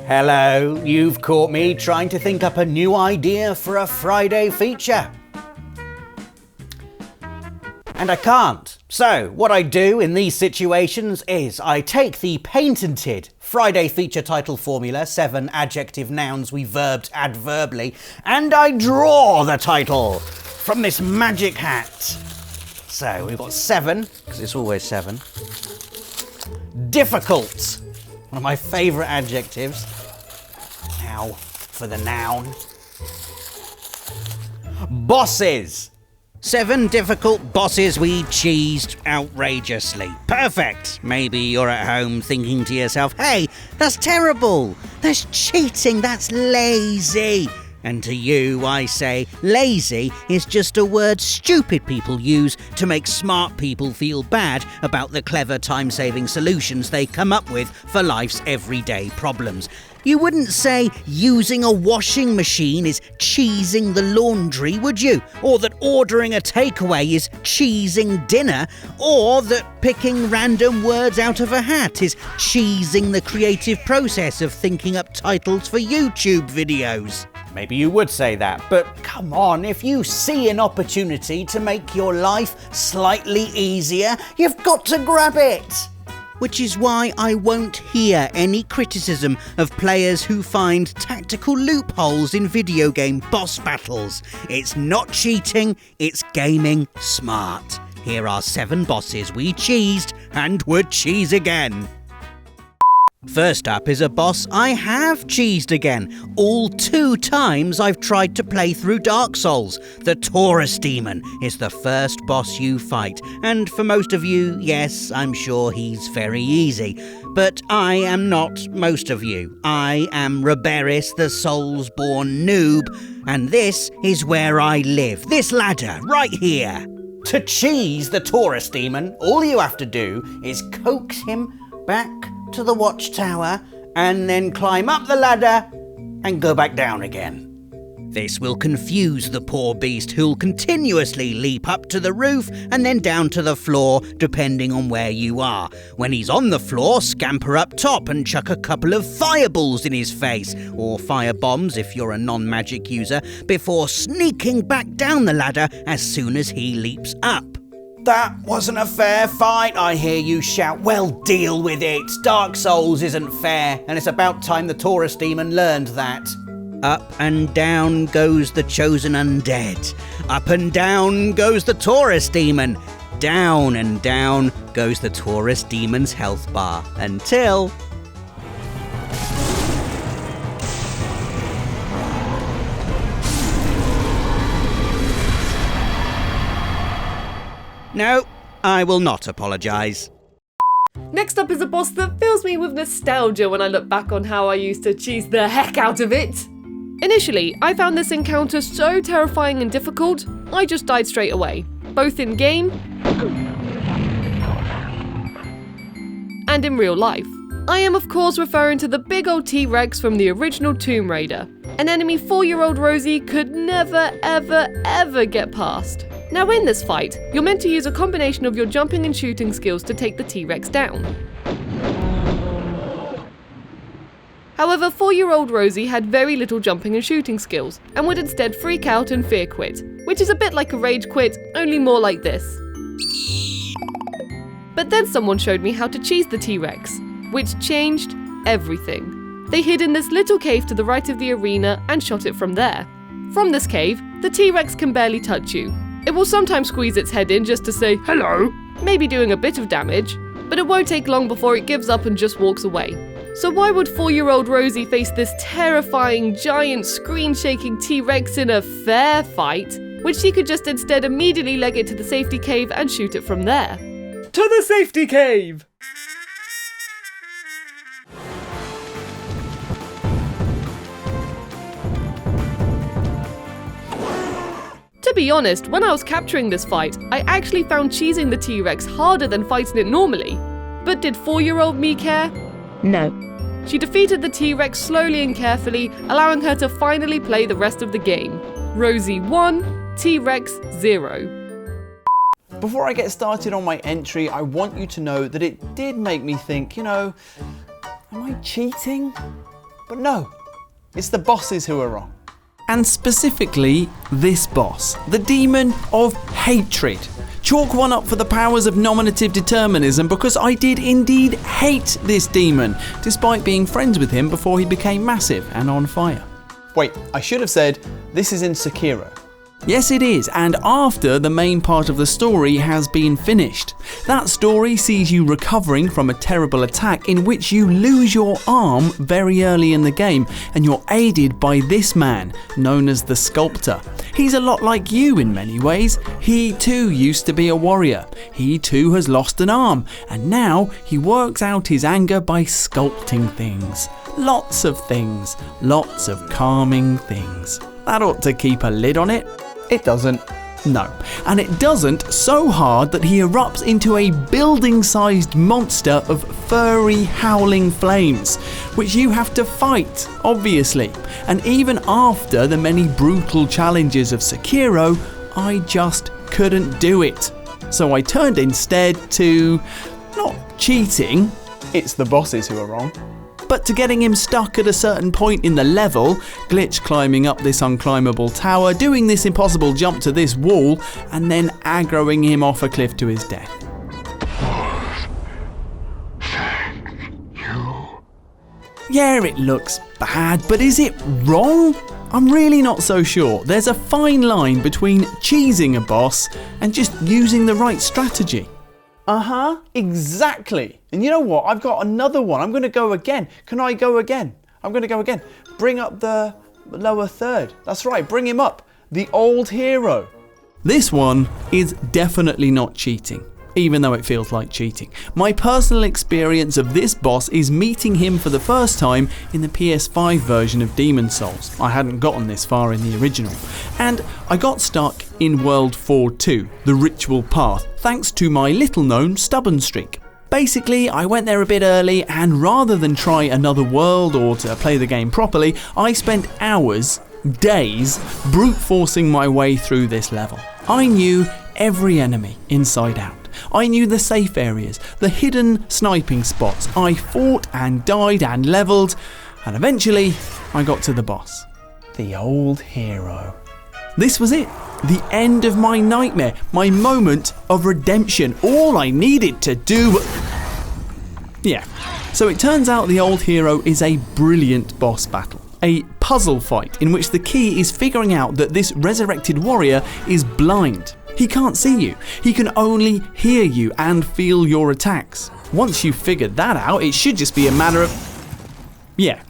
Hello, you've caught me trying to think up a new idea for a Friday feature. And I can't. So, what I do in these situations is I take the patented Friday feature title formula, 7 adjective nouns we verbed adverbally, and I draw the title from this magic hat. So, we've got 7, because it's always 7. Difficult. One of my favourite adjectives. Now for the noun. Bosses. 7 difficult bosses we cheesed outrageously. Perfect. Maybe you're at home thinking to yourself, hey, that's terrible. That's cheating. That's lazy. And to you, I say, lazy is just a word stupid people use to make smart people feel bad about the clever time-saving solutions they come up with for life's everyday problems. You wouldn't say using a washing machine is cheesing the laundry, would you? Or that ordering a takeaway is cheesing dinner? Or that picking random words out of a hat is cheesing the creative process of thinking up titles for YouTube videos? Maybe you would say that, but come on, if you see an opportunity to make your life slightly easier, you've got to grab it. Which is why I won't hear any criticism of players who find tactical loopholes in video game boss battles. It's not cheating, it's gaming smart. Here are 7 bosses we cheesed and would cheese again. First up is a boss I have cheesed again. All 2 times I've tried to play through Dark Souls. The Taurus Demon is the first boss you fight, and for most of you, yes, I'm sure he's very easy. But I am not most of you. I am Roberis, the Soulsborne noob, and this is where I live. This ladder, right here. To cheese the Taurus Demon, all you have to do is coax him back to the watchtower and then climb up the ladder and go back down again. This will confuse the poor beast who'll continuously leap up to the roof and then down to the floor depending on where you are. When he's on the floor, scamper up top and chuck a couple of fireballs in his face, or fire bombs if you're a non-magic user, before sneaking back down the ladder as soon as he leaps up. That wasn't a fair fight, I hear you shout. Well, deal with it. Dark Souls isn't fair, and it's about time the Taurus Demon learned that. Up and down goes the chosen undead. Up and down goes the Taurus Demon. Down and down goes the Taurus Demon's health bar, until... No, I will not apologise. Next up is a boss that fills me with nostalgia when I look back on how I used to cheese the heck out of it. Initially, I found this encounter so terrifying and difficult, I just died straight away, both in game and in real life. I am of course referring to the big old T-Rex from the original Tomb Raider, an enemy 4-year-old Rosie could never ever get past. Now in this fight, you're meant to use a combination of your jumping and shooting skills to take the T-Rex down. However, 4-year-old Rosie had very little jumping and shooting skills, and would instead freak out and fear quit, which is a bit like a rage quit, only more like this. But then someone showed me how to cheese the T-Rex, which changed everything. They hid in this little cave to the right of the arena and shot it from there. From this cave, the T-Rex can barely touch you. It will sometimes squeeze its head in just to say hello, maybe doing a bit of damage, but it won't take long before it gives up and just walks away. So why would 4-year-old Rosie face this terrifying, giant, screen-shaking T-Rex in a fair fight, when she could just instead immediately leg it to the safety cave and shoot it from there? To the safety cave! To be honest, when I was capturing this fight, I actually found cheesing the T-Rex harder than fighting it normally. But did 4-year-old me care? No. She defeated the T-Rex slowly and carefully, allowing her to finally play the rest of the game. Rosie 1, T-Rex 0. Before I get started on my entry, I want you to know that it did make me think, am I cheating? But no, it's the bosses who are wrong. And specifically, this boss, the Demon of Hatred. Chalk one up for the powers of nominative determinism, because I did indeed hate this demon, despite being friends with him before he became massive and on fire. Wait, I should have said this is in Sekiro. Yes, it is, and after the main part of the story has been finished. That story sees you recovering from a terrible attack in which you lose your arm very early in the game, and you're aided by this man, known as the Sculptor. He's a lot like you in many ways. He too used to be a warrior. He too has lost an arm, and now he works out his anger by sculpting things. Lots of things. Lots of calming things. That ought to keep a lid on it. It doesn't. No, and it doesn't so hard that he erupts into a building-sized monster of furry howling flames, which you have to fight, obviously. And even after the many brutal challenges of Sekiro, I just couldn't do it. So I turned instead to not cheating. It's the bosses who are wrong. But to getting him stuck at a certain point in the level, glitch climbing up this unclimbable tower, doing this impossible jump to this wall, and then aggroing him off a cliff to his death. Yeah, it looks bad, but is it wrong? I'm really not so sure. There's a fine line between cheesing a boss and just using the right strategy. Exactly. And you know what? I've got another one. I'm going to go again. Can I go again? I'm going to go again. Bring up the lower third. That's right, bring him up. The old hero. This one is definitely not cheating, even though it feels like cheating. My personal experience of this boss is meeting him for the first time in the PS5 version of Demon Souls. I hadn't gotten this far in the original. And I got stuck in World 4-2, the Ritual Path, thanks to my little-known stubborn streak. Basically, I went there a bit early, and rather than try another world or to play the game properly, I spent hours, days, brute forcing my way through this level. I knew every enemy inside out. I knew the safe areas, the hidden sniping spots. I fought and died and leveled, and eventually I got to the boss. The old hero. This was it. The end of my nightmare, my moment of redemption. All I needed to do. Yeah. So it turns out the old hero is a brilliant boss battle. A puzzle fight in which the key is figuring out that this resurrected warrior is blind. He can't see you. He can only hear you and feel your attacks. Once you've figured that out, it should just be a matter of... Yeah.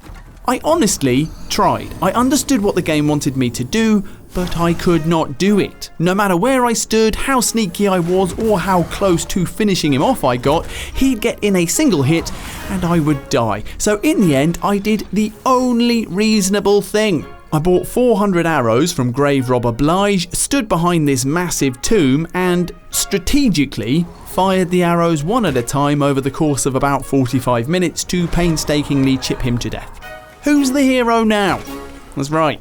I honestly tried. I understood what the game wanted me to do, but I could not do it. No matter where I stood, how sneaky I was, or how close to finishing him off I got, he'd get in a single hit and I would die. So in the end, I did the only reasonable thing. I bought 400 arrows from Grave Robber Blige, stood behind this massive tomb, and strategically fired the arrows one at a time over the course of about 45 minutes to painstakingly chip him to death. Who's the hero now? That's right.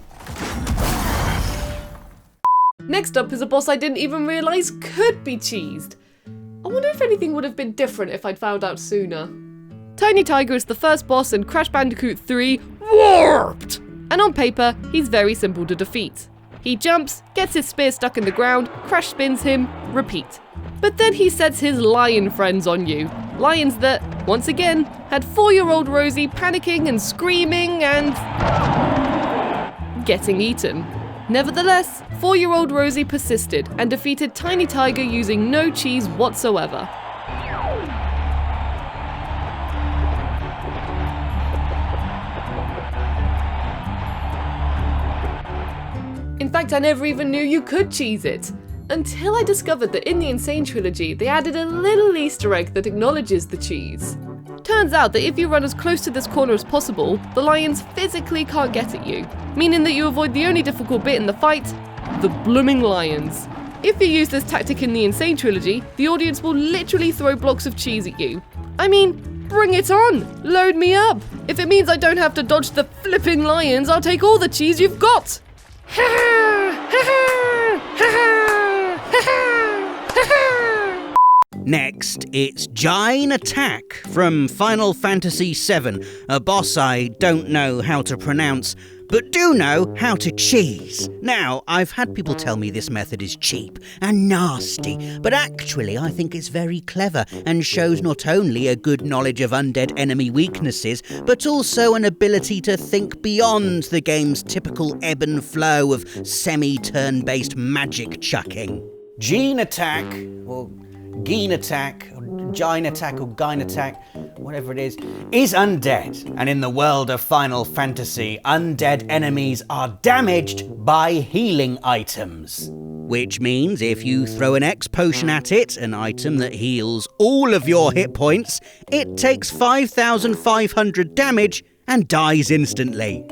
Next up is a boss I didn't even realise could be cheesed. I wonder if anything would have been different if I'd found out sooner. Tiny Tiger is the first boss in Crash Bandicoot 3 Warped! And on paper, he's very simple to defeat. He jumps, gets his spear stuck in the ground, Crash spins him, repeat. But then he sets his lion friends on you. Lions that, once again, had 4-year-old Rosie panicking and screaming and... getting eaten. Nevertheless, 4-year-old Rosie persisted and defeated Tiny Tiger using no cheese whatsoever. In fact, I never even knew you could cheese it, until I discovered that in the Insane trilogy, they added a little Easter egg that acknowledges the cheese. Turns out that if you run as close to this corner as possible, the lions physically can't get at you, meaning that you avoid the only difficult bit in the fight, the blooming lions. If you use this tactic in the Insane trilogy, the audience will literally throw blocks of cheese at you. I mean, bring it on! Load me up! If it means I don't have to dodge the flipping lions, I'll take all the cheese you've got! Ha ha! Ha ha! Ha ha! Ha ha! Ha ha! Next, it's Gyne Attack from Final Fantasy VII, a boss I don't know how to pronounce, but do know how to cheese. Now, I've had people tell me this method is cheap and nasty, but actually I think it's very clever and shows not only a good knowledge of undead enemy weaknesses, but also an ability to think beyond the game's typical ebb and flow of semi-turn-based magic chucking. Gyne Attack, or Gyne Attack, or Gyne Attack, or Gyne Attack, whatever it is undead. And in the world of Final Fantasy, undead enemies are damaged by healing items. Which means if you throw an X potion at it, an item that heals all of your hit points, it takes 5,500 damage and dies instantly.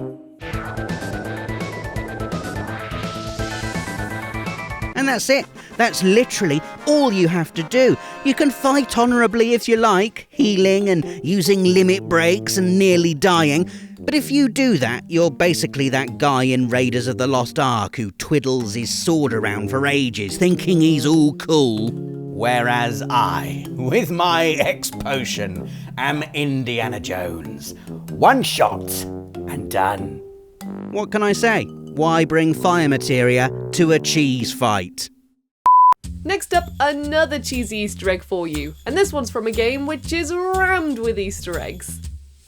And that's it. That's literally all you have to do. You can fight honourably if you like, healing and using limit breaks and nearly dying. But if you do that, you're basically that guy in Raiders of the Lost Ark who twiddles his sword around for ages, thinking he's all cool. Whereas I, with my X potion, am Indiana Jones. One shot and done. What can I say? Why bring fire materia to a cheese fight? Next up, another cheesy Easter egg for you, and this one's from a game which is rammed with Easter eggs.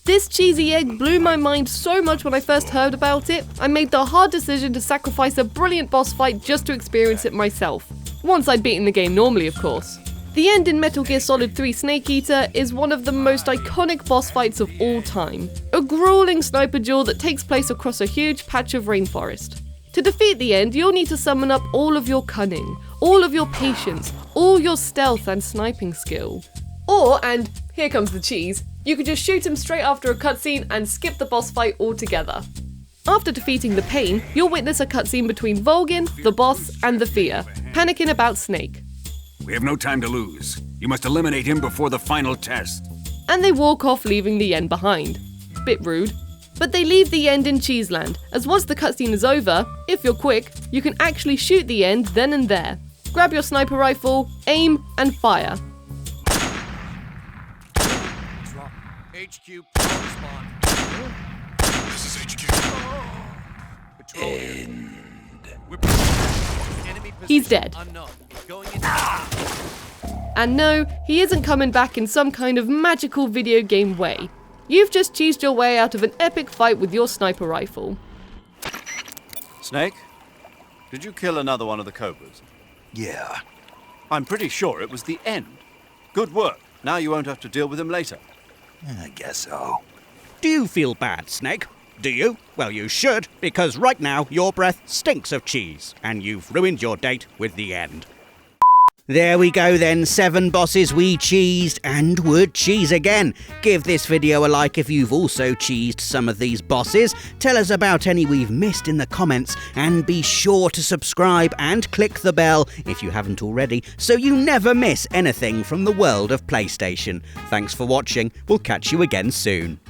This cheesy egg blew my mind so much when I first heard about it, I made the hard decision to sacrifice a brilliant boss fight just to experience it myself. Once I'd beaten the game normally, of course. The end in Metal Gear Solid 3 Snake Eater is one of the most iconic boss fights of all time. A grueling sniper duel that takes place across a huge patch of rainforest. To defeat the end, you'll need to summon up all of your cunning, all of your patience, all your stealth and sniping skill. Or, and here comes the cheese, you could just shoot him straight after a cutscene and skip the boss fight altogether. After defeating the pain, you'll witness a cutscene between Volgin, the boss, and the Fear, panicking about Snake. We have no time to lose. You must eliminate him before the final test. And they walk off, leaving the end behind. Bit rude. But they leave the end in Cheeseland, as once the cutscene is over, if you're quick, you can actually shoot the end then and there. Grab your sniper rifle, aim, and fire. HQ, spawn. This is HQ. End. He's dead. And no, he isn't coming back in some kind of magical video game way. You've just cheesed your way out of an epic fight with your sniper rifle. Snake, did you kill another one of the Cobras? Yeah. I'm pretty sure it was the end. Good work. Now you won't have to deal with him later. I guess so. Do you feel bad, Snake? Do you? Well, you should, because right now your breath stinks of cheese, and you've ruined your date with the end. There we go then, 7 bosses we cheesed and would cheese again. Give this video a like if you've also cheesed some of these bosses. Tell us about any we've missed in the comments, and be sure to subscribe and click the bell if you haven't already, so you never miss anything from the world of PlayStation. Thanks for watching, we'll catch you again soon.